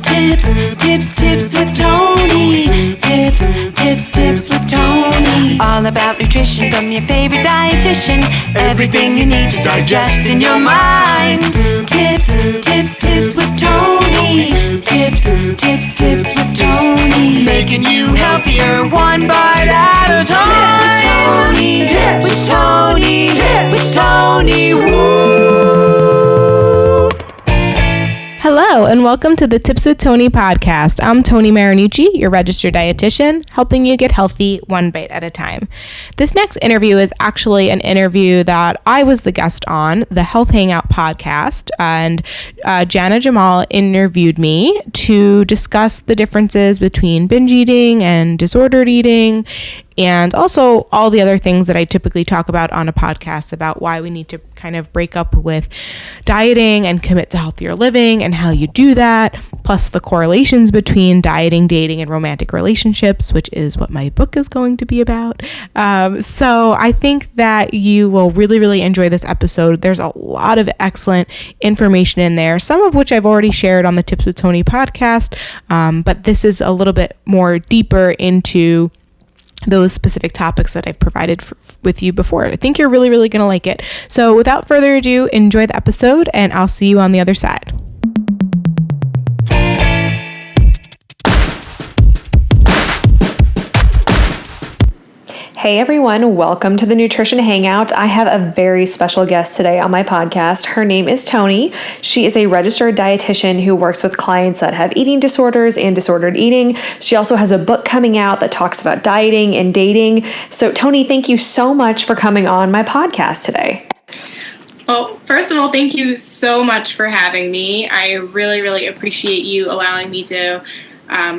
Tips with Tony. Tips with Tony. All about nutrition from your favorite dietitian. Everything you need to digest in your mind. Tips with Tony. Tips with Tony. Making you healthier one bite at a time. With Tony. Woo. Hello, and welcome to the Tips with Tony podcast. I'm Tony Marinucci, your registered dietitian, helping you get healthy one bite at a time. This next interview is actually an interview that I was the guest on, the Health Hangout podcast, and Jana Jamal interviewed me to discuss the differences between binge eating and disordered eating, and also all the other things that I typically talk about on a podcast about why we need to kind of break up with dieting and commit to healthier living and how you do that, plus the correlations between dieting, dating, and romantic relationships, which is what my book is going to be about. So I think that you will really enjoy this episode. There's a lot of excellent information in there, some of which I've already shared on the Tips with Tony podcast, but this is a little bit more deeper into those specific topics that I've provided with you before. I think you're really going to like it. So without further ado, enjoy the episode and I'll see you on the other side. Hey everyone, welcome to the Nutrition Hangout. I have a very special guest today on my podcast. Her name is Tony. She is a registered dietitian who works with clients that have eating disorders and disordered eating. She also has a book coming out that talks about dieting and dating. So Tony, thank you so much for coming on my podcast today. Well, first of all, thank you so much for having me. I really appreciate you allowing me to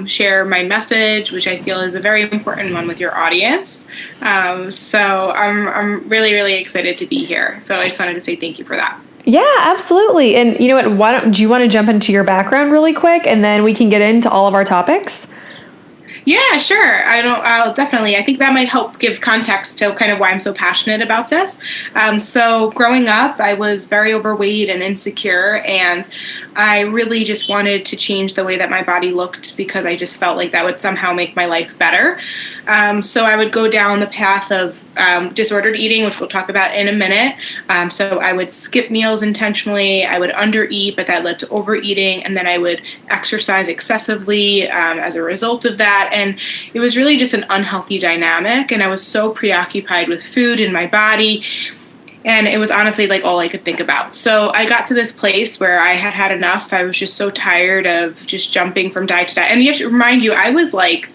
share my message, which I feel is a very important one with your audience. So I'm really excited to be here. So I just wanted to say thank you for that. Yeah, absolutely. And you know what, do you want to jump into your background really quick and then we can get into all of our topics? Yeah, sure. I'll definitely. I think that might help give context to kind of why I'm so passionate about this. So growing up, I was very overweight and insecure, and I really just wanted to change the way that my body looked because I just felt like that would somehow make my life better. So I would go down the path of disordered eating, which we'll talk about in a minute. So I would skip meals intentionally. I would undereat, but that led to overeating, and then I would exercise excessively as a result of that. And it was really just an unhealthy dynamic. And I was so preoccupied with food in my body. And it was honestly like all I could think about. So I got to this place where I had had enough. I was just so tired of just jumping from diet to diet. And you have to remind you, I was like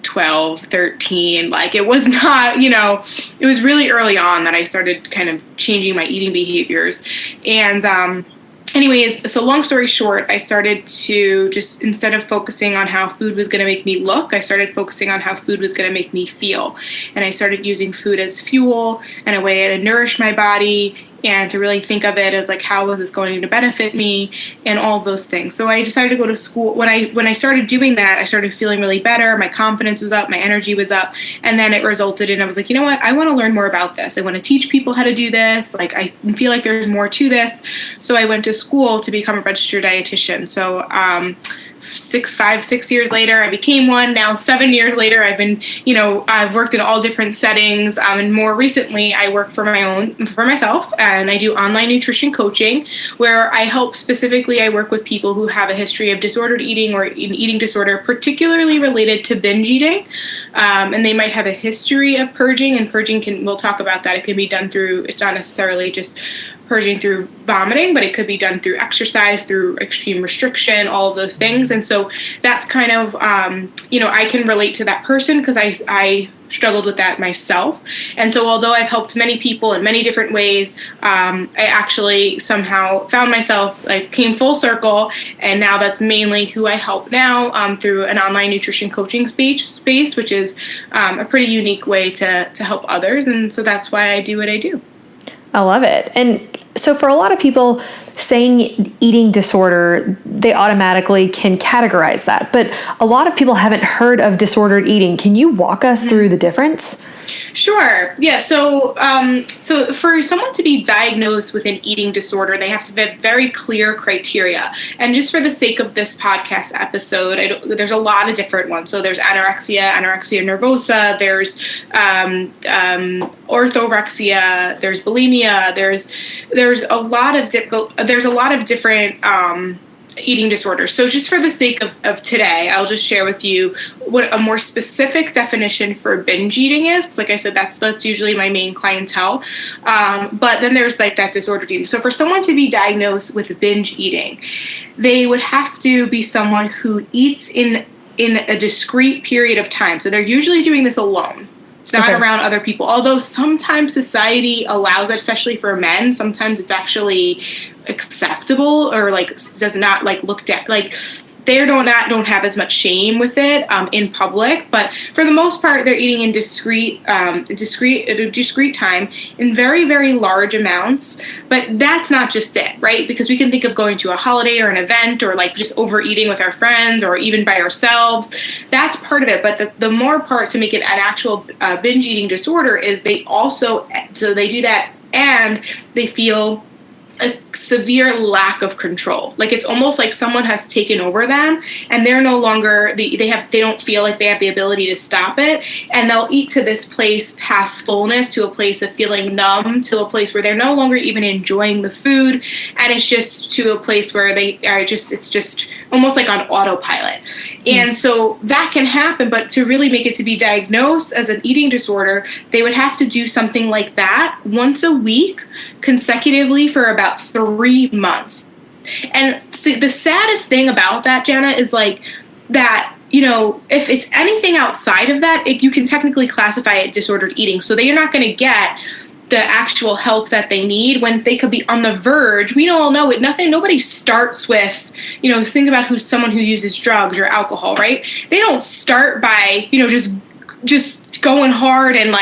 12, 13. Like it was not, it was really early on that I started kind of changing my eating behaviors. And anyways, so long story short, I started to just, instead of focusing on how food was going to make me look, I started focusing on how food was going to make me feel. And I started using food as fuel and a way to nourish my body and to really think of it as like, how was this going to benefit me and all of those things. So I decided to go to school. When I started doing that, I started feeling really better. My confidence was up, my energy was up. And then it resulted in, I was like, you know what? I want to learn more about this. I want to teach people how to do this. Like, I feel like there's more to this. So I went to school to become a registered dietitian. So, 6 years later, I became one. Now 7 years later, I've been, I've worked in all different settings. And more recently, I work for myself, and I do online nutrition coaching, where I help specifically, I work with people who have a history of disordered eating or an eating disorder, particularly related to binge eating. And they might have a history of purging, and purging we'll talk about that. It can be done through, it's not necessarily just purging through vomiting, but it could be done through exercise, through extreme restriction, all of those things. And so that's kind of, I can relate to that person because I struggled with that myself. And so although I've helped many people in many different ways, I actually somehow found myself, I came full circle, and now that's mainly who I help now through an online nutrition coaching space, which is a pretty unique way to help others. And so that's why I do what I do. I love it. And so for a lot of people, saying eating disorder, they automatically can categorize that. But a lot of people haven't heard of disordered eating. Can you walk us through the difference? Sure. Yeah. So for someone to be diagnosed with an eating disorder, they have to have very clear criteria. And just for the sake of this podcast episode, there's a lot of different ones. So there's anorexia nervosa, there's orthorexia, there's bulimia, there's a lot of different eating disorders. So just for the sake of today, I'll just share with you what a more specific definition for binge eating is. Because like I said, that's usually my main clientele. But then there's like that disordered eating. So for someone to be diagnosed with binge eating, they would have to be someone who eats in a discrete period of time. So they're usually doing this alone. It's not around other people. Although sometimes society allows that, especially for men. Sometimes it's actually acceptable or like does not like looked at like they don't have as much shame with it in public, but for the most part they're eating in discrete time in very, very large amounts. But that's not just it, right? Because we can think of going to a holiday or an event or like just overeating with our friends or even by ourselves. That's part of it. But the more part to make it an actual binge eating disorder is they do that and they feel a severe lack of control. Like it's almost like someone has taken over them and they're no longer, they don't feel like they have the ability to stop it. And they'll eat to this place past fullness, to a place of feeling numb, to a place where they're no longer even enjoying the food. And it's just to a place where it's just almost like on autopilot. And so that can happen, but to really make it to be diagnosed as an eating disorder, they would have to do something like that once a week consecutively for about 3 months. And see, the saddest thing about that, Jenna, is like that, if it's anything outside of that, you can technically classify it disordered eating. So they're not going to get the actual help that they need when they could be on the verge. We all know it. Nobody starts with, think about someone who uses drugs or alcohol, right? They don't start by, just going hard and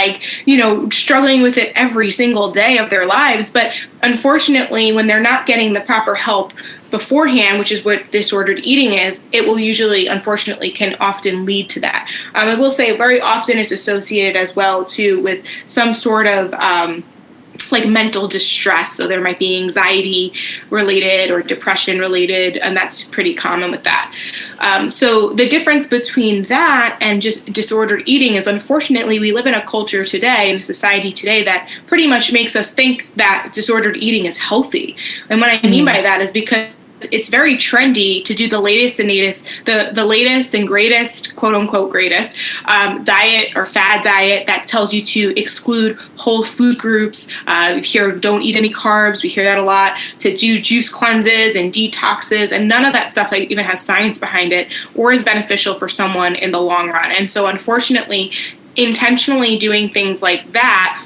struggling with it every single day of their lives. But unfortunately, when they're not getting the proper help beforehand, which is what disordered eating is, it will usually, unfortunately, can often lead to that. I will say very often it's associated as well, too, with some sort of mental distress. So there might be anxiety related or depression related, and that's pretty common with that. So the difference between that and just disordered eating is, unfortunately, we live in a culture today, in a society today, that pretty much makes us think that disordered eating is healthy. And what I mean by that is because it's very trendy to do the latest and greatest, quote unquote greatest, diet or fad diet that tells you to exclude whole food groups. We hear don't eat any carbs. We hear that a lot. To do juice cleanses and detoxes, and none of that stuff that even has science behind it or is beneficial for someone in the long run. And so, unfortunately, intentionally doing things like that,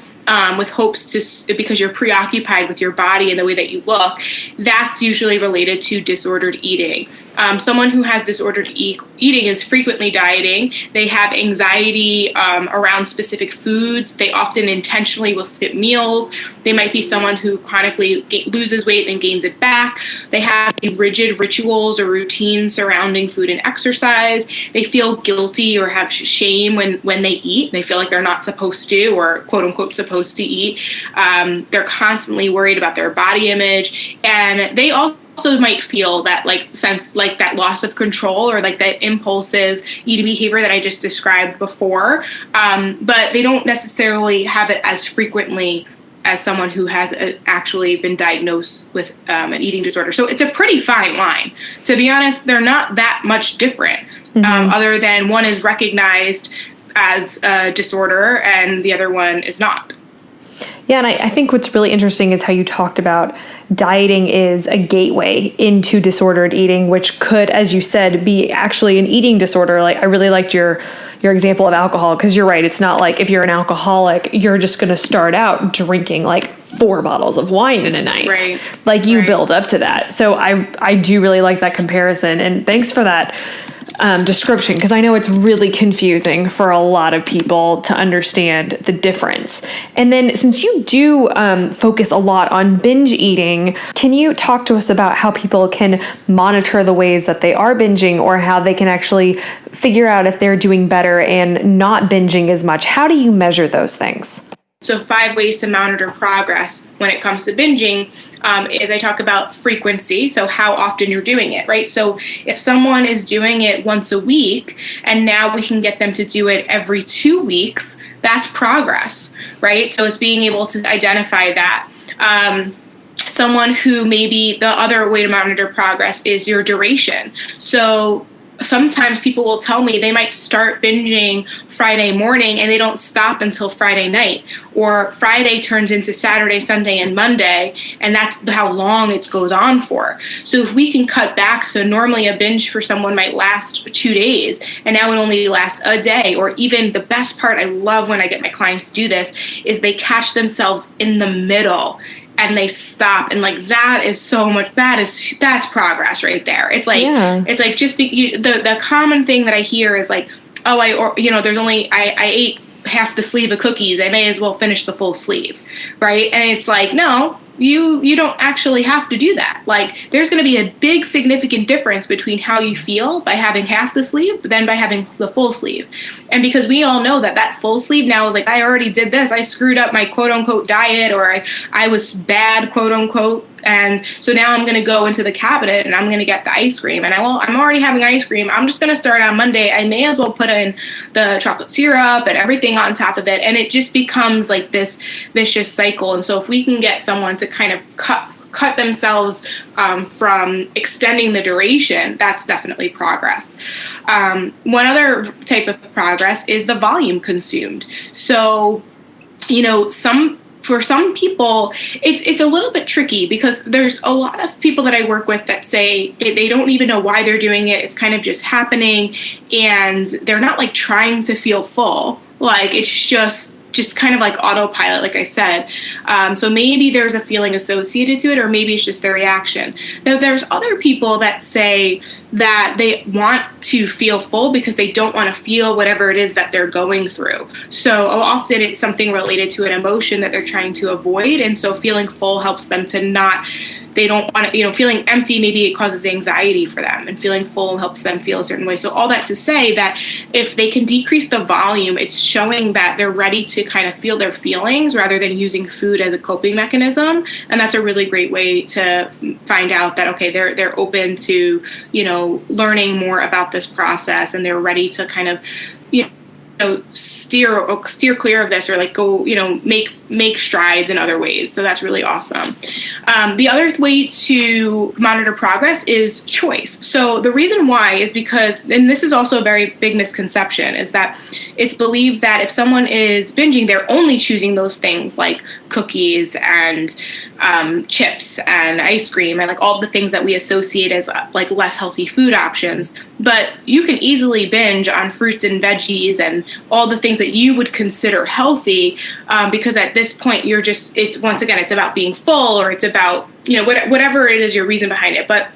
with hopes because you're preoccupied with your body and the way that you look, that's usually related to disordered eating. Someone who has disordered eating is frequently dieting. They have anxiety around specific foods. They often intentionally will skip meals. They might be someone who chronically loses weight and gains it back. They have rigid rituals or routines surrounding food and exercise. They feel guilty or have shame when they eat. They feel like they're not supposed to, or quote unquote supposed to eat. They're constantly worried about their body image, and they also might feel that sense that loss of control or that impulsive eating behavior that I just described before, but they don't necessarily have it as frequently as someone who has actually been diagnosed with an eating disorder. So it's a pretty fine line. To be honest, they're not that much different, other than one is recognized as a disorder and the other one is not. Yeah, and I think what's really interesting is how you talked about dieting is a gateway into disordered eating, which could, as you said, be actually an eating disorder. I really liked your example of alcohol, because you're right. It's not like if you're an alcoholic, you're just going to start out drinking 4 bottles of wine in a night. Right. You build up to that. So I do really like that comparison, and thanks for that description, because I know it's really confusing for a lot of people to understand the difference. And then since you do focus a lot on binge eating, can you talk to us about how people can monitor the ways that they are binging, or how they can actually figure out if they're doing better and not binging as much? How do you measure those things? So 5 ways to monitor progress when it comes to binging is I talk about frequency, so how often you're doing it, right? So if someone is doing it once a week and now we can get them to do it every 2 weeks, that's progress, right? So it's being able to identify that. Someone who maybe the other way to monitor progress is your duration. So sometimes people will tell me they might start binging Friday morning and they don't stop until Friday night, or Friday turns into Saturday, Sunday, and Monday, and that's how long it goes on for. So if we can cut back, so normally a binge for someone might last 2 days, and now it only lasts a day, or even the best part, I love when I get my clients to do this, is they catch themselves in the middle and they stop, and like that is so much. That's progress right there. It's like It's like the common thing that I hear is like, oh, there's only I ate half the sleeve of cookies. I may as well finish the full sleeve, right? And it's like, no, you don't actually have to do that. Like, there's going to be a big significant difference between how you feel by having half the sleeve than by having the full sleeve. And because we all know that full sleeve now is like, I already did this, I screwed up my quote unquote diet, or I was bad, quote unquote, and so now I'm going to go into the cabinet and I'm going to get the ice cream, and I'm already having ice cream. I'm just going to start on Monday. I may as well put in the chocolate syrup and everything on top of it, and it just becomes like this vicious cycle. And so if we can get someone to kind of cut themselves from extending the duration, that's definitely progress. One other type of progress is the volume consumed. So, for some people, it's a little bit tricky, because there's a lot of people that I work with that say they don't even know why they're doing it. It's kind of just happening, and they're not like trying to feel full. Like, it's just kind of like autopilot, like I said. So maybe there's a feeling associated to it, or maybe it's just their reaction. Now, there's other people that say that they want to feel full because they don't want to feel whatever it is that they're going through. So often it's something related to an emotion that they're trying to avoid. And so feeling full helps them to not, they don't want to, feeling empty, maybe it causes anxiety for them, and feeling full helps them feel a certain way. So all that to say that if they can decrease the volume, it's showing that they're ready to kind of feel their feelings rather than using food as a coping mechanism. And that's a really great way to find out that, okay, they're open to, learning more about this process, and they're ready to kind of, steer clear of this, or like go, make strides in other ways. So that's really awesome. The other way to monitor progress is choice. So the reason why is because, and this is also a very big misconception, is that it's believed that if someone is binging, they're only choosing those things like cookies and chips and ice cream and like all the things that we associate as like less healthy food options. But you can easily binge on fruits and veggies and all the things that you would consider healthy, because at this point it's about being full, or it's about, whatever it is, your reason behind it. But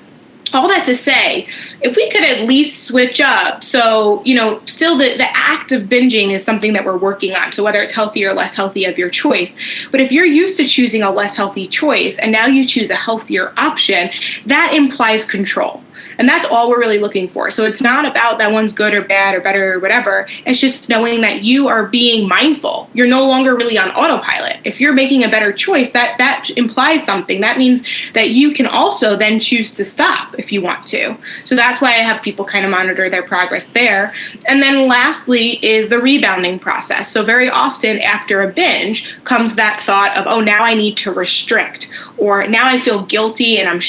all that to say, if we could at least switch up, so, still the act of binging is something that we're working on. So whether it's healthy or less healthy of your choice, but if you're used to choosing a less healthy choice and now you choose a healthier option, that implies control. And that's all we're really looking for. So it's not about that one's good or bad or better or whatever. It's just knowing that you are being mindful. You're no longer really on autopilot. If you're making a better choice, that implies something. That means that you can also then choose to stop if you want to. So that's why I have people kind of monitor their progress there. And then lastly is the rebounding process. So very often after a binge comes that thought of, oh, now I need to restrict, or now I feel guilty and I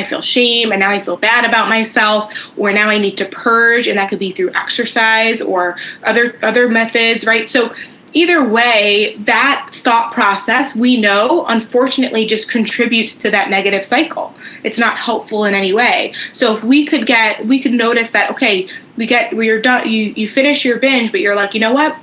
feel shame, and now I feel bad about myself, or now I need to purge, and that could be through exercise or other methods, right? So either way, that thought process, we know, unfortunately, just contributes to that negative cycle. It's not helpful in any way. So if we could notice that, okay, you're done, you finish your binge, but you're like, you know what?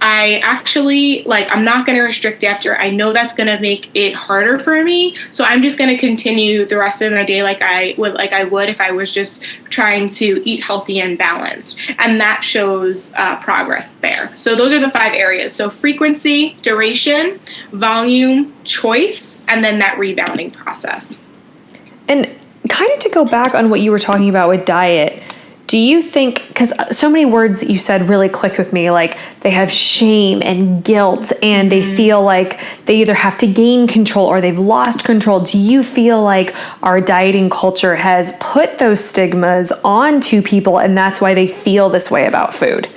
I actually, like, I'm not going to restrict after. I know that's going to make it harder for me. So I'm just going to continue the rest of my day like I would if I was just trying to eat healthy and balanced. And that shows progress there. So those are the 5 areas. So frequency, duration, volume, choice, and then that rebounding process. And kind of to go back on what you were talking about with diet, do you think, because so many words that you said really clicked with me, like they have shame and guilt and they feel like they either have to gain control or they've lost control. Do you feel like our dieting culture has put those stigmas onto people and that's why they feel this way about food?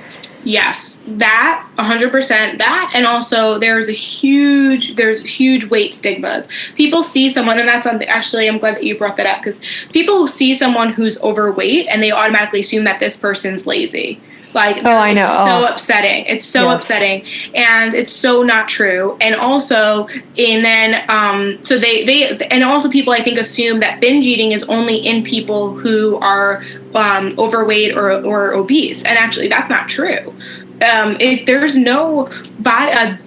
Yes, that 100%. That, and also there's huge weight stigmas. People see someone, and that's something. Actually, I'm glad that you brought that up because people who see someone who's overweight and they automatically assume that this person's lazy. Like, oh, I know. It's so upsetting. It's so upsetting, and it's so not true. And also, and then, so they, and also people I think assume that binge eating is only in people who are overweight or obese, and actually, that's not true. There's no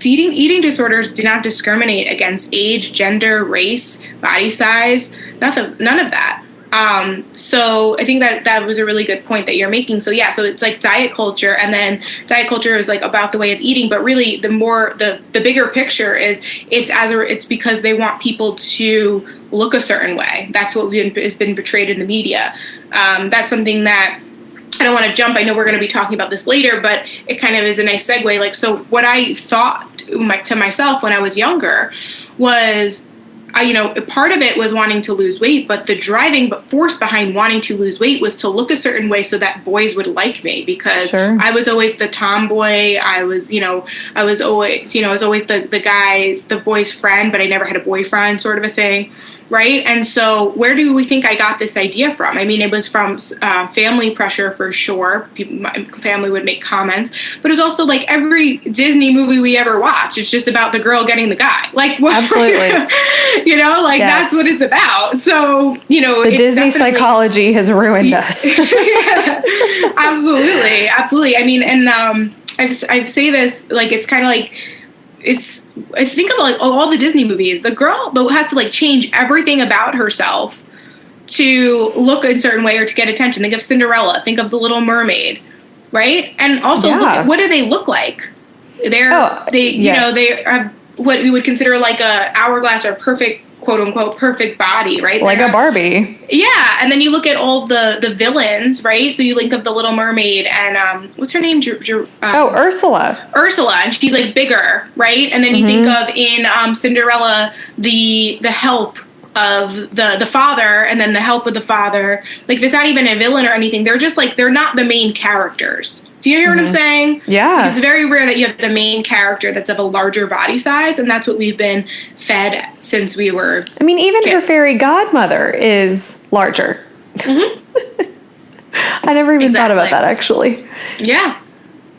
eating disorders do not discriminate against age, gender, race, body size. None of that. So I think that was a really good point that you're making. So yeah, so it's like diet culture, and then diet culture is like about the way of eating, but really the bigger picture is it's because they want people to look a certain way. That's what has been portrayed in the media. That's something that I don't want to jump. I know we're going to be talking about this later, but it kind of is a nice segue. Like, so what I thought to myself when I was younger was, part of it was wanting to lose weight, but the driving force behind wanting to lose weight was to look a certain way so that boys would like me, because I was always the tomboy. I was always the boy's friend, but I never had a boyfriend, sort of a thing. Right. And so where do we think I got this idea from? I mean, it was from family pressure for sure. My family would make comments, but it was also like every Disney movie we ever watch. It's just about the girl getting the guy. Like, what? Absolutely. That's what it's about. So, the Disney psychology has ruined us. Absolutely. Absolutely. I mean, and I say this, like, it's kind of like, I think about like all the Disney movies, the girl has to like change everything about herself to look a certain way or to get attention. Think of Cinderella, think of The Little Mermaid, right? And also look at, what do they look like? They are what we would consider like a hourglass or perfect, quote unquote, perfect body, right? Like a Barbie. Yeah. And then you look at all the villains, right? So you think of The Little Mermaid and, what's her name? Ursula. Ursula. And she's like bigger, right? And then you think of in Cinderella, the help of the father, and then the help of the father. Like, there's not even a villain or anything. They're just like, they're not the main characters. Do you hear what I'm saying? Yeah. It's very rare that you have the main character that's of a larger body size, and that's what we've been fed since we were even your fairy godmother is larger. I never even thought about that, actually. Yeah.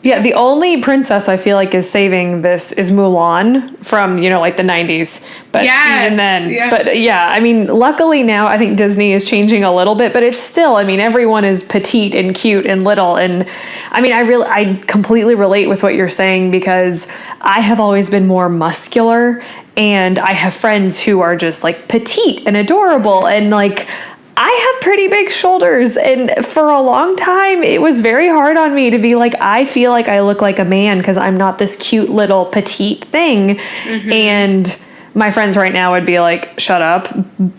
Yeah, the only princess I feel like is saving this is Mulan from, like the 90s. But even then, luckily now I think Disney is changing a little bit, but it's still, everyone is petite and cute and little. And I completely relate with what you're saying, because I have always been more muscular, and I have friends who are just like petite and adorable, and like, I have pretty big shoulders, and for a long time, it was very hard on me to be like, I feel like I look like a man because I'm not this cute little petite thing. And my friends right now would be like, shut up.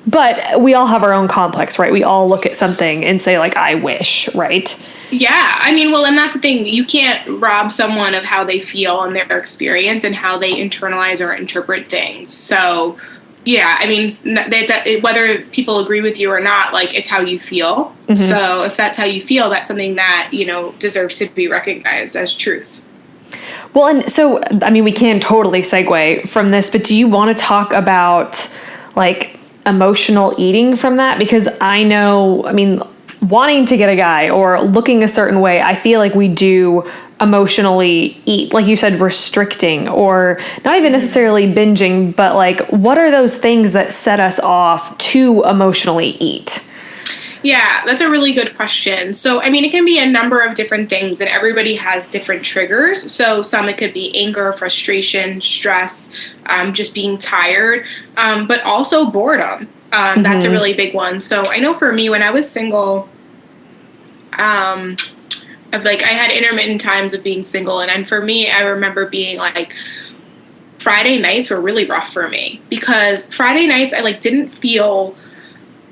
But we all have our own complex, right? We all look at something and say like, I wish, right? Yeah. And that's the thing. You can't rob someone of how they feel and their experience and how they internalize or interpret things. So, yeah, whether people agree with you or not, like, it's how you feel. So if that's how you feel, that's something that, deserves to be recognized as truth. Well, and so, we can totally segue from this, but do you want to talk about, like, emotional eating from that? Because I know, wanting to get a guy or looking a certain way, I feel like we do emotionally eat, like you said, restricting, or not even necessarily binging, but like, what are those things that set us off to emotionally eat? Yeah, that's a really good question. So, I mean, it can be a number of different things, and everybody has different triggers. So, some it could be anger, frustration, stress, just being tired, but also boredom. That's a really big one. So, I know for me, when I was single, I had intermittent times of being single, and for me, I remember being like, Friday nights were really rough for me, because Friday nights I didn't feel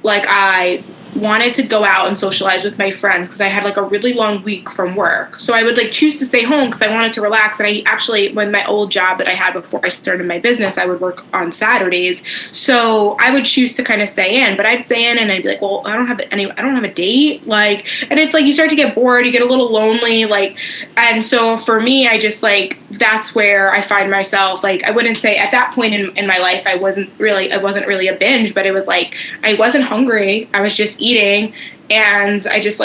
like I wanted to go out and socialize with my friends, because I had a really long week from work. So I would choose to stay home because I wanted to relax. And I actually, with my old job that I had before I started my business, I would work on Saturdays. So I would choose to kind of stay in, but I'd stay in and I'd be like, well, I don't have a date. And it's you start to get bored, you get a little lonely. And so for me, I just that's where I find myself. I wouldn't say at that point in my life, I wasn't really a binge, but it was I wasn't hungry. I was just eating, and I just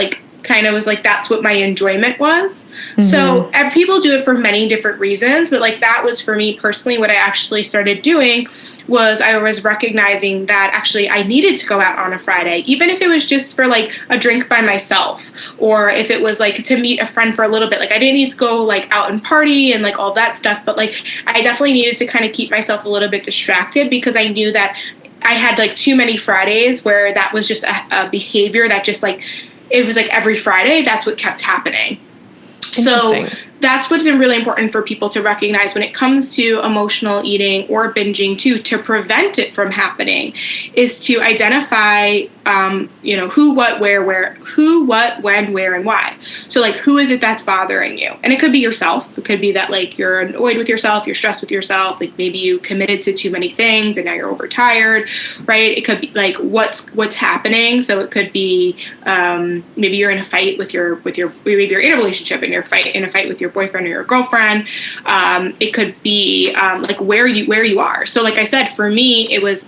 kind of was that's what my enjoyment was. So people do it for many different reasons, but that was for me personally what I actually started doing. Was I was recognizing that actually I needed to go out on a Friday, even if it was just for a drink by myself, or if it was to meet a friend for a little bit. I didn't need to go out and party and all that stuff, but I definitely needed to kind of keep myself a little bit distracted, because I knew that I had too many Fridays where that was just a behavior that just it was every Friday, that's what kept happening. So that's what's really important for people to recognize when it comes to emotional eating or binging too, to prevent it from happening, is to identify, who, what, when, where, and why. So who is it that's bothering you? And it could be yourself. It could be that you're annoyed with yourself, you're stressed with yourself, maybe you committed to too many things and now you're overtired, right? It could be what's happening. So it could be maybe you're in a fight maybe you're in a relationship and you're in a fight with your boyfriend or your girlfriend. It could be where you are. So I said, for me, it was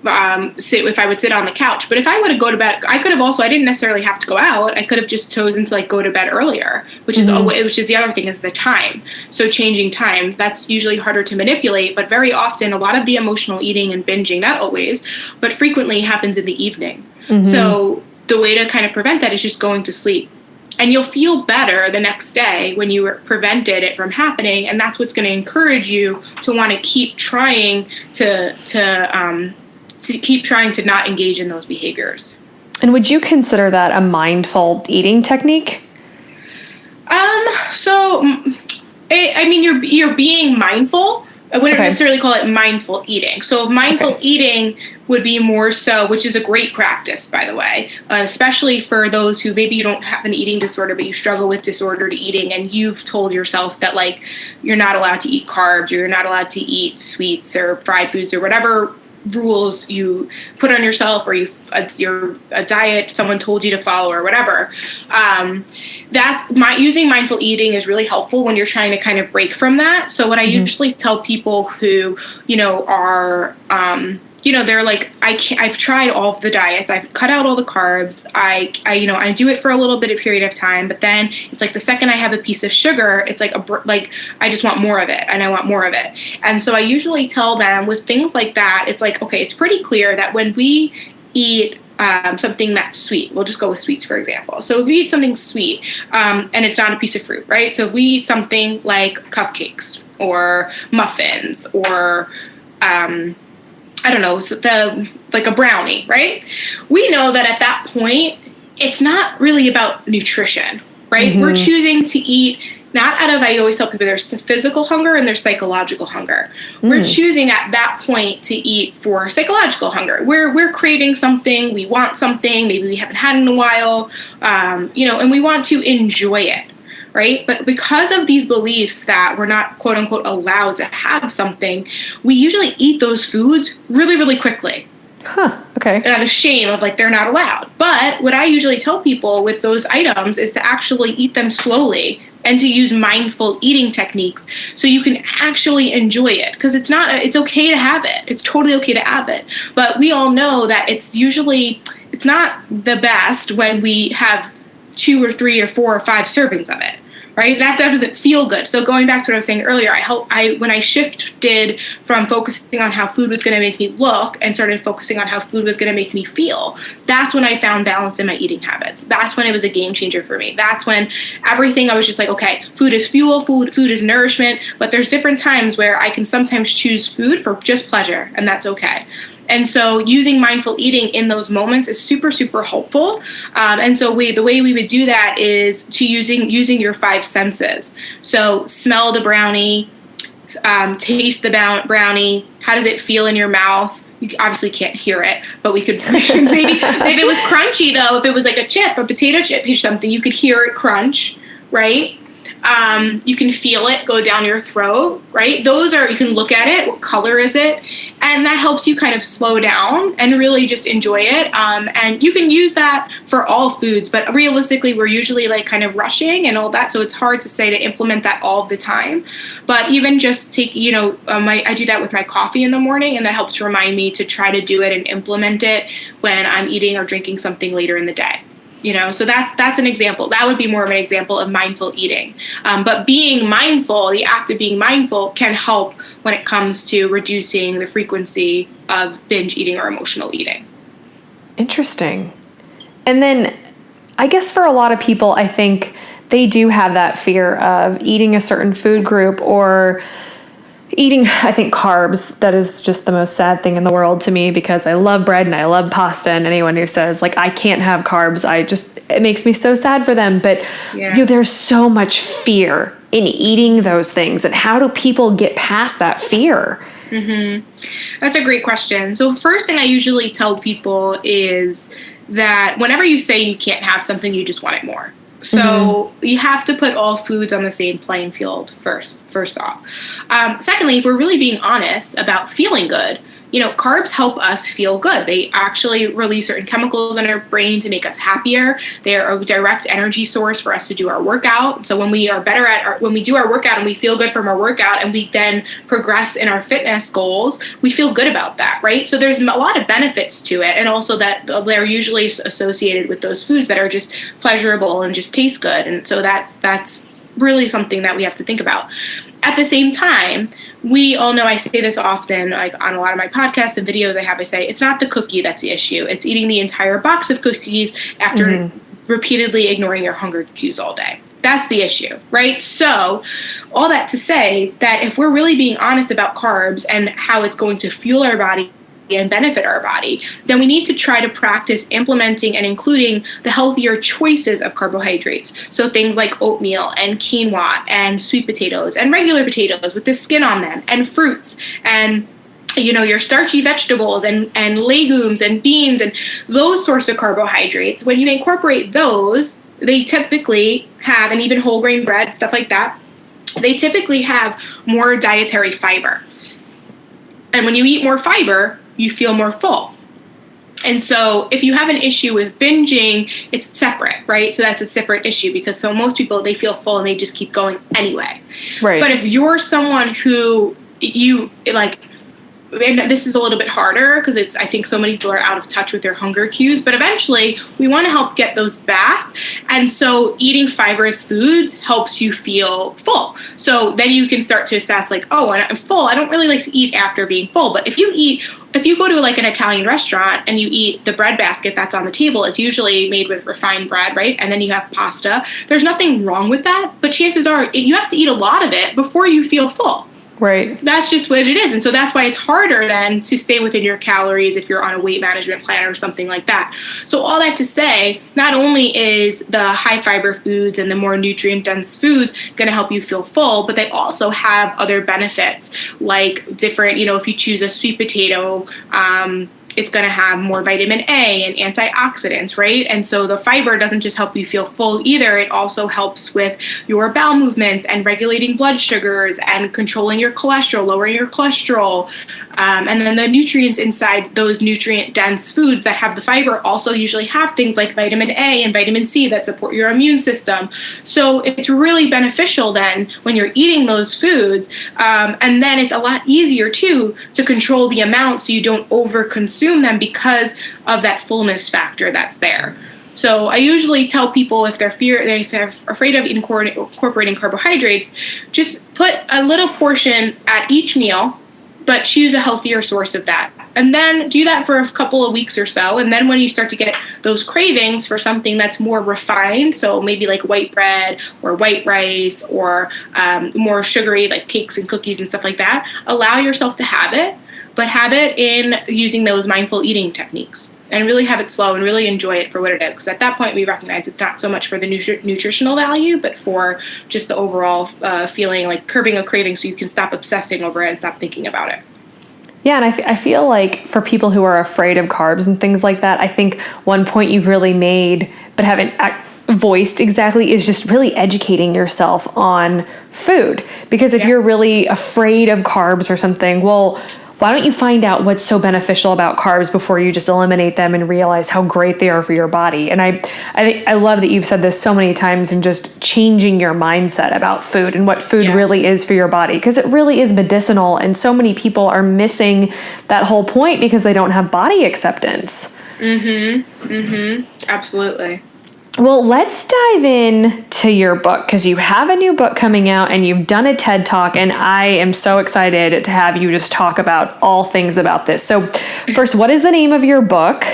if I would sit on the couch. But if I would go to bed, I didn't necessarily have to go out. I could have just chosen to go to bed earlier, which is the other thing, is the time. So changing time, that's usually harder to manipulate, but very often a lot of the emotional eating and binging, not always, but frequently happens in the evening. So the way to kind of prevent that is just going to sleep. And you'll feel better the next day when you prevented it from happening, and that's what's going to encourage you to want to keep trying to not engage in those behaviors. And would you consider that a mindful eating technique? You're being mindful. I wouldn't necessarily call it mindful eating. So mindful eating would be more so, which is a great practice, by the way, especially for those who maybe you don't have an eating disorder, but you struggle with disordered eating, and you've told yourself that you're not allowed to eat carbs, or you're not allowed to eat sweets or fried foods or whatever rules you put on yourself, or you're a diet someone told you to follow or whatever. Using mindful eating is really helpful when you're trying to kind of break from that. So what I usually tell people who, are, they're I've tried all of the diets. I've cut out all the carbs. I do it for a little bit of period of time, but then it's the second I have a piece of sugar, it's I just want more of it, and I want more of it. And so I usually tell them with things like that, it's okay, it's pretty clear that when we eat something that's sweet, we'll just go with sweets, for example. So if we eat something sweet, and it's not a piece of fruit, right? So if we eat something like cupcakes or muffins or, I don't know, a brownie, right? We know that at that point, it's not really about nutrition, right? We're choosing to eat not out of, I always tell people, there's physical hunger and there's psychological hunger. We're choosing at that point to eat for psychological hunger. We're craving something, we want something, maybe we haven't had in a while, and we want to enjoy it. Right? But because of these beliefs that we're not, quote unquote, allowed to have something, we usually eat those foods really, really quickly. Okay. Out of shame of they're not allowed. But what I usually tell people with those items is to actually eat them slowly and to use mindful eating techniques so you can actually enjoy it. Because it's okay to have it. It's totally okay to have it. But we all know that it's not the best when we have 2 or 3 or 4 or 5 servings of it. right? That doesn't feel good. So going back to what I was saying earlier, when I shifted from focusing on how food was going to make me look and started focusing on how food was going to make me feel, that's when I found balance in my eating habits. That's when it was a game changer for me. That's when everything, I was just like, okay, food is fuel, food is nourishment, but there's different times where I can sometimes choose food for just pleasure, and that's okay. And so using mindful eating in those moments is super, super helpful. And so the way we would do that is to using your 5 senses. So smell the brownie, taste the brownie. How does it feel in your mouth? You obviously can't hear it, but we could maybe if it was crunchy though, if it was like a potato chip or something, you could hear it crunch, right? You can feel it go down your throat, right? You can look at it. What color is it? And that helps you kind of slow down and really just enjoy it. And you can use that for all foods, but realistically, we're usually like kind of rushing and all that. So it's hard to say to implement that all the time. But even just take, I do that with my coffee in the morning, and that helps remind me to try to do it and implement it when I'm eating or drinking something later in the day. So that's an example. That would be more of an example of mindful eating. But being mindful, the act of being mindful, can help when it comes to reducing the frequency of binge eating or emotional eating. Interesting. And then I guess for a lot of people, I think they do have that fear of eating a certain food group or eating, I think, carbs. That is just the most sad thing in the world to me, because I love bread and I love pasta, and anyone who says like I can't have carbs, it makes me so sad for them. But there's so much fear in eating those things, and how do people get past that fear? Mm-hmm. That's a great question. So first thing I usually tell people is that whenever you say you can't have something, you just want it more. So you have to put all foods on the same playing field first off. Secondly, if we're really being honest about feeling good, carbs help us feel good. They actually release certain chemicals in our brain to make us happier. They're a direct energy source for us to do our workout. So when we are when we do our workout and we feel good from our workout and we then progress in our fitness goals, we feel good about that, right? So there's a lot of benefits to it. And also that they're usually associated with those foods that are just pleasurable and just taste good. And so that's really something that we have to think about. At the same time, we all know, I say this often, like on a lot of my podcasts and videos I say, it's not the cookie that's the issue. It's eating the entire box of cookies after repeatedly ignoring your hunger cues all day. That's the issue, right? So all that to say that if we're really being honest about carbs and how it's going to fuel our body and benefit our body, then we need to try to practice implementing and including the healthier choices of carbohydrates. So things like oatmeal and quinoa and sweet potatoes and regular potatoes with the skin on them, and fruits and your starchy vegetables and legumes and beans and those sorts of carbohydrates. When you incorporate those, they typically have, and even whole grain bread, stuff like that, they typically have more dietary fiber. And when you eat more fiber, you feel more full. And so if you have an issue with binging, it's separate, right? So that's a separate issue, because so most people, they feel full and they just keep going anyway. Right. But if you're someone who and this is a little bit harder because I think so many people are out of touch with their hunger cues, but eventually we want to help get those back. And so eating fibrous foods helps you feel full. So then you can start to assess like, oh, I'm full. I don't really like to eat after being full. But if you go to like an Italian restaurant and you eat the bread basket that's on the table, it's usually made with refined bread, right? And then you have pasta. There's nothing wrong with that, but chances are you have to eat a lot of it before you feel full. Right. That's just what it is. And so that's why it's harder then to stay within your calories if you're on a weight management plan or something like that. So all that to say, not only is the high fiber foods and the more nutrient dense foods going to help you feel full, but they also have other benefits like different, if you choose a sweet potato, it's going to have more vitamin A and antioxidants, right? And so the fiber doesn't just help you feel full either. It also helps with your bowel movements and regulating blood sugars and controlling your cholesterol, lowering your cholesterol. And then the nutrients inside those nutrient-dense foods that have the fiber also usually have things like vitamin A and vitamin C that support your immune system. So it's really beneficial then when you're eating those foods. And then it's a lot easier, too, to control the amount so you don't overconsume them because of that fullness factor that's there. So I usually tell people if they're afraid of incorporating carbohydrates, just put a little portion at each meal, but choose a healthier source of that. And then do that for a couple of weeks or so. And then when you start to get those cravings for something that's more refined, so maybe like white bread or white rice or more sugary, like cakes and cookies and stuff like that, allow yourself to have it, but have it in using those mindful eating techniques. And really have it slow and really enjoy it for what it is. Because at that point, we recognize it's not so much for the nutritional value, but for just the overall feeling, like curbing a craving so you can stop obsessing over it and stop thinking about it. Yeah, and I feel like for people who are afraid of carbs and things like that, I think one point you've really made but haven't voiced exactly is just really educating yourself on food. Because if you're really afraid of carbs or something, well, why don't you find out what's so beneficial about carbs before you just eliminate them and realize how great they are for your body? And I love that you've said this so many times, and just changing your mindset about food and what food really is for your body, because it really is medicinal. And so many people are missing that whole point because they don't have body acceptance. Absolutely. Well, let's dive in to your book, because you have a new book coming out and you've done a TED Talk, and I am so excited to have you just talk about all things about this. So first, what is the name of your book?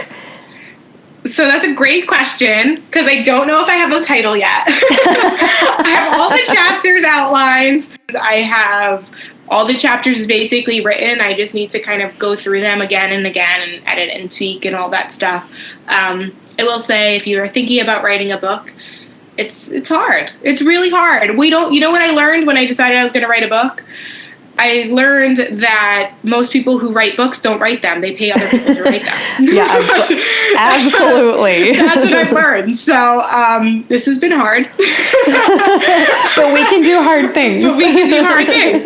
So that's a great question, because I don't know if I have a title yet. I have all the chapters outlined. I have all the chapters basically written. I just need to kind of go through them again and again and edit and tweak and all that stuff. I will say, if you are thinking about writing a book, it's hard. It's really hard. You know what I learned when I decided I was going to write a book? I learned that most people who write books don't write them. They pay other people to write them. Yeah, absolutely. That's what I've learned. So this has been hard. But we can do hard things.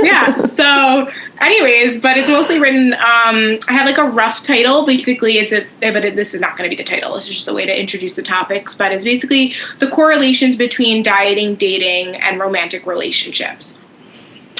Yeah. So anyways, but it's mostly written, I had like a rough title. Basically, this is not going to be the title. This is just a way to introduce the topics. But it's basically the correlations between dieting, dating, and romantic relationships.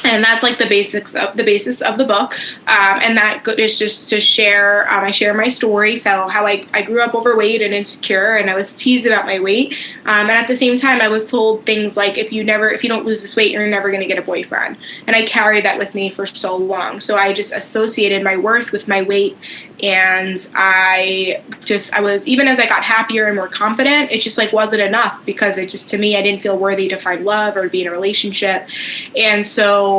And that's like the basis of the book. And that is just to share, I share my story. So how I grew up overweight and insecure, and I was teased about my weight. And at the same time, I was told things like, if you don't lose this weight, you're never going to get a boyfriend. And I carried that with me for so long. So I just associated my worth with my weight. And I was, even as I got happier and more confident, it just like wasn't enough, because to me, I didn't feel worthy to find love or be in a relationship. And so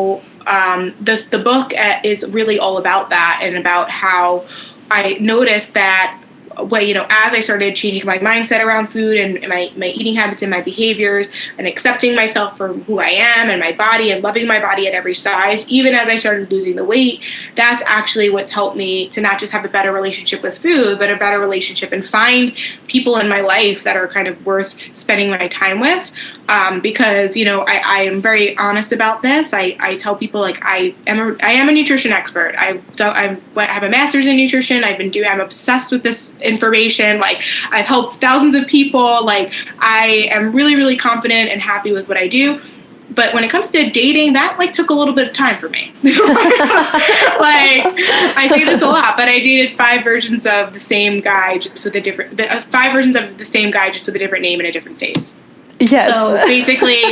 the book is really all about that, and about how I noticed that as I started changing my mindset around food and my eating habits and my behaviors, and accepting myself for who I am and my body, and loving my body at every size, even as I started losing the weight, that's actually what's helped me to not just have a better relationship with food, but a better relationship, and find people in my life that are kind of worth spending my time with. Because, I am very honest about this. I tell people, like, I am a nutrition expert. I have a master's in nutrition. I'm obsessed with this information. Like, I've helped thousands of people. Like, I am really, really confident and happy with what I do. But when it comes to dating, that took a little bit of time for me. I say this a lot, but I dated 5 versions of the same guy, just with a different 5 versions of the same guy, just with a different name and a different face. Yes. So basically,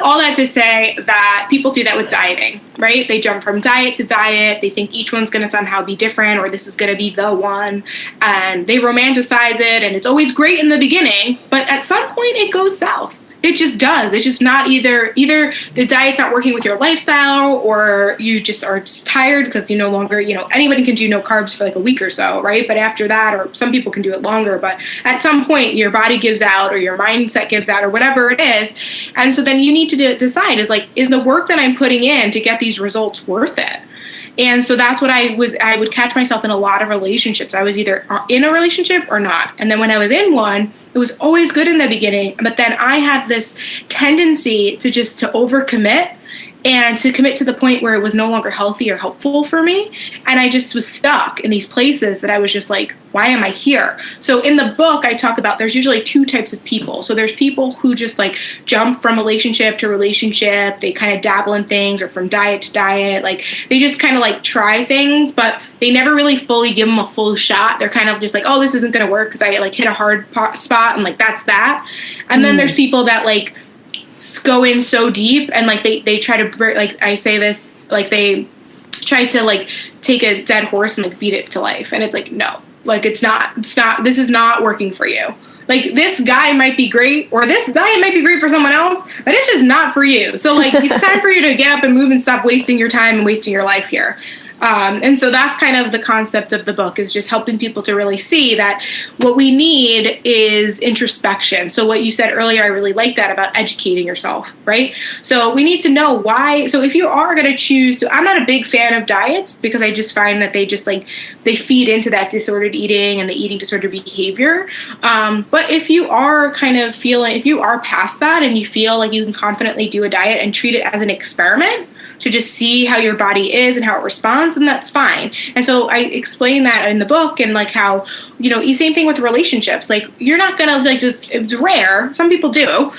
all that to say that people do that with dieting, right? They jump from diet to diet. They think each one's going to somehow be different, or this is going to be the one. And they romanticize it, and it's always great in the beginning, but at some point it goes south. It just does. It's just not either the diet's not working with your lifestyle, or you just are just tired because you no longer, anybody can do no carbs for like a week or so, right? But after that, or some people can do it longer, but at some point your body gives out, or your mindset gives out, or whatever it is. And so then you need to decide, is the work that I'm putting in to get these results worth it? And so that's what I would catch myself in a lot of relationships. I was either in a relationship or not. And then when I was in one, it was always good in the beginning. But then I had this tendency to overcommit and to commit to the point where it was no longer healthy or helpful for me. And I just was stuck in these places that I was just like, why am I here? So in the book, I talk about there's usually two types of people. So there's people who just like jump from relationship to relationship. They kind of dabble in things, or from diet to diet. Like they just kind of like try things, but they never really fully give them a full shot. They're kind of just like, oh, this isn't going to work because I like hit a hard spot, and like that's that. And then there's people that like go in so deep, and like they try to, like I say this, like they try to like take a dead horse and like beat it to life. And it's like, no, like it's not, this is not working for you. Like this guy might be great, or this diet might be great for someone else, but it's just not for you. So like it's time for you to get up and move and stop wasting your time and wasting your life here. And so that's kind of the concept of the book, is just helping people to really see that what we need is introspection. So what you said earlier, I really like that about educating yourself, right? So we need to know why. So if you are going to choose, so I'm not a big fan of diets, because I just find that they just like, they feed into that disordered eating and the eating disorder behavior. But if you are kind of feeling, if you are past that and you feel like you can confidently do a diet and treat it as an experiment, to just see how your body is and how it responds, then that's fine. And so I explain that in the book, and like how, you know, same thing with relationships. Like you're not gonna like just, it's rare, some people do,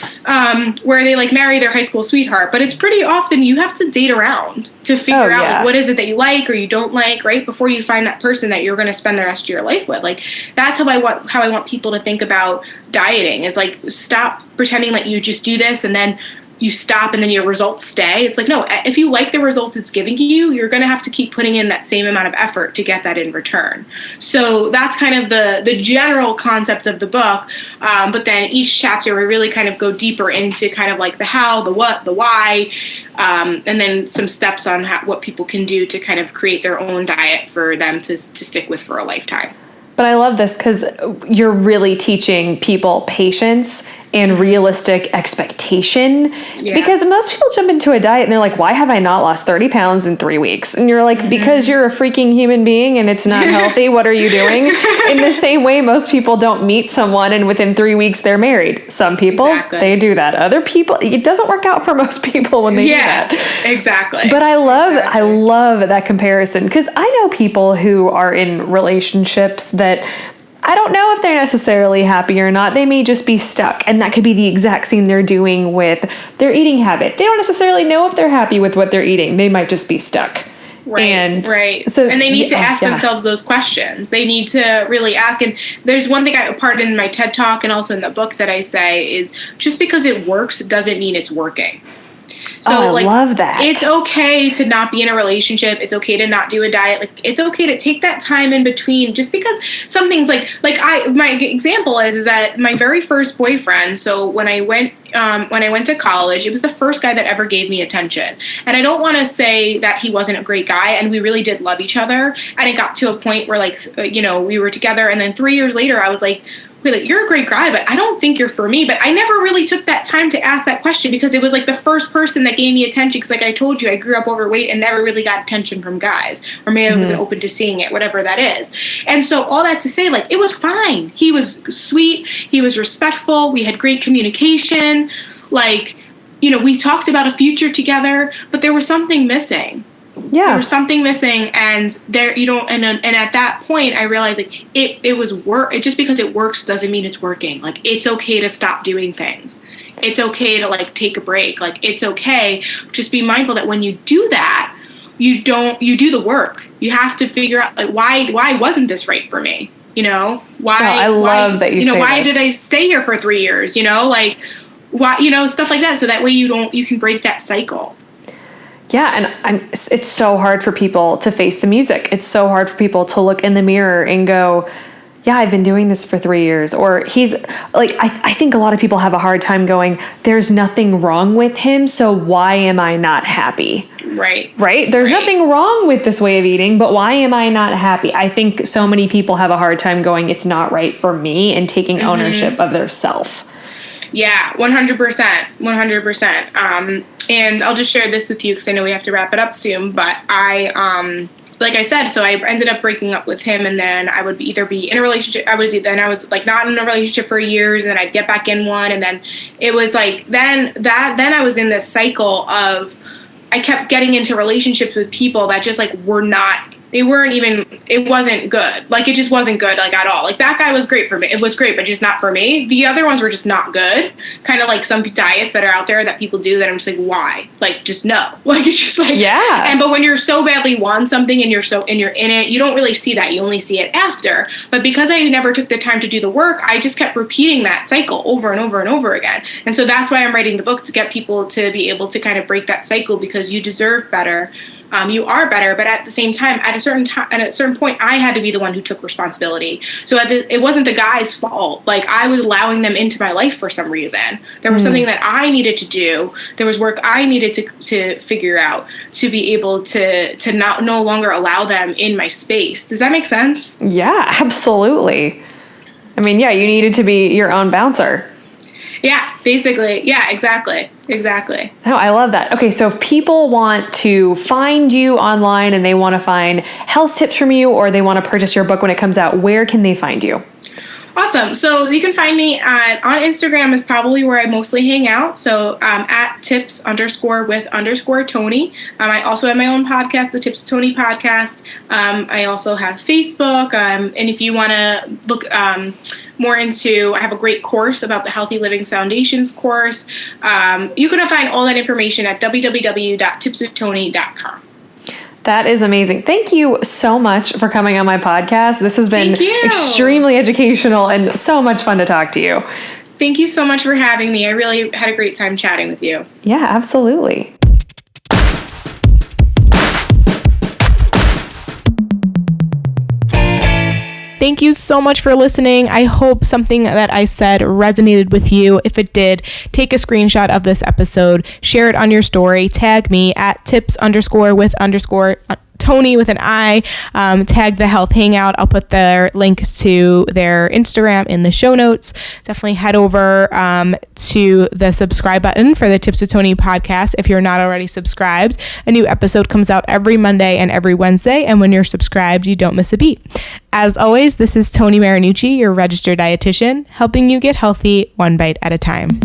where they like marry their high school sweetheart, but it's pretty often you have to date around to figure out like, what is it that you like or you don't like, right? Before you find that person that you're gonna spend the rest of your life with. Like that's how I want people to think about dieting, is like, stop pretending like you just do this and then you stop and then your results stay. It's like, no, if you like the results it's giving you, you're going to have to keep putting in that same amount of effort to get that in return. So that's kind of the general concept of the book. But then each chapter, we really kind of go deeper into kind of like the how, the what, the why, and then some steps on what people can do to kind of create their own diet for them to stick with for a lifetime. But I love this because you're really teaching people patience and realistic expectation. Yeah. Because most people jump into a diet and they're like, why have I not lost 30 pounds in 3 weeks? And you're like, because you're a freaking human being and it's not healthy. What are you doing? In the same way, most people don't meet someone and within 3 weeks they're married. Some people, they do that. Other people, it doesn't work out for most people when they do that. Exactly. But I love that comparison, because I know people who are in relationships that I don't know if they're necessarily happy or not. They may just be stuck. And that could be the exact same they're doing with their eating habit. They don't necessarily know if they're happy with what they're eating. They might just be stuck. Right. So, and they need to ask themselves those questions. They need to really ask. And there's one thing part in my TED Talk and also in the book that I say is, just because it works doesn't mean it's working. So I love that. It's okay to not be in a relationship. It's okay to not do a diet. Like it's okay to take that time in between, just because some things my example is that my very first boyfriend. So when I went to college, it was the first guy that ever gave me attention. And I don't want to say that he wasn't a great guy, and we really did love each other. And it got to a point where we were together, and then 3 years later I was like, wait, you're a great guy, but I don't think you're for me. But I never really took that time to ask that question, because it was like the first person that gave me attention. Because like I told you, I grew up overweight and never really got attention from guys, or maybe I wasn't open to seeing it, whatever that is. And so all that to say, like, it was fine. He was sweet. He was respectful. We had great communication. Like, we talked about a future together, but there was something missing. Yeah, there was something missing, and and at that point I realized like it was work. Just because it works doesn't mean it's working. Like it's okay to stop doing things. It's okay to like take a break. Like it's okay. Just be mindful that when you do that, you do the work. You have to figure out like why wasn't this right for me? Why? I love that you say why this. did I stay here for 3 years? Like why? Stuff like that. So that way you can break that cycle. Yeah, and it's so hard for people to face the music. It's so hard for people to look in the mirror and go, yeah, I've been doing this for 3 years. Or he's like, I think a lot of people have a hard time going, there's nothing wrong with him, so why am I not happy? Right. There's nothing wrong with this way of eating, but why am I not happy? I think so many people have a hard time going, it's not right for me, and taking ownership of their self. Yeah, 100%. 100%. And I'll just share this with you because I know we have to wrap it up soon. But like I said, so I ended up breaking up with him, and then I would either be in a relationship. I was like not in a relationship for years, and then I'd get back in one, and then it was like then I was in this cycle of I kept getting into relationships with people that just like it wasn't good. Like, it just wasn't good, like, at all. Like, that guy was great for me. It was great, but just not for me. The other ones were just not good. Kind of like some diets that are out there that people do that I'm just like, why? Like, just no. Like, it's just like, yeah. But when you're so badly want something and you're in it, you don't really see that. You only see it after. But because I never took the time to do the work, I just kept repeating that cycle over and over and over again. And so that's why I'm writing the book, to get people to be able to kind of break that cycle, because you deserve better. You are better, but at the same time, at a certain point, I had to be the one who took responsibility. So it wasn't the guy's fault. Like, I was allowing them into my life for some reason. There was something that I needed to do. There was work I needed to figure out to be able to no longer allow them in my space. Does that make sense? Yeah, absolutely. I mean, yeah, you needed to be your own bouncer. Yeah, basically. Yeah, exactly. Oh, I love that. Okay, so if people want to find you online and they want to find health tips from you, or they want to purchase your book when it comes out, where can they find you? Awesome. So you can find me on Instagram is probably where I mostly hang out. So at tips_with_Tony. I also have my own podcast, the Tips with Tony podcast. I also have Facebook. And if you want to look more into, I have a great course about the Healthy Living Foundations course. You can find all that information at www.tipswithtony.com. That is amazing. Thank you so much for coming on my podcast. This has been extremely educational and so much fun to talk to you. Thank you so much for having me. I really had a great time chatting with you. Yeah, absolutely. Thank you so much for listening. I hope something that I said resonated with you. If it did, take a screenshot of this episode, share it on your story, tag me at tips_with_Tony with an I, tag the Health Hangout. I'll put their link to their Instagram in the show notes. Definitely head over to the subscribe button for the Tips with Tony podcast if you're not already subscribed. A new episode comes out every Monday and every Wednesday, and when you're subscribed, you don't miss a beat. As always, this is Tony Marinucci, your registered dietitian, helping you get healthy one bite at a time.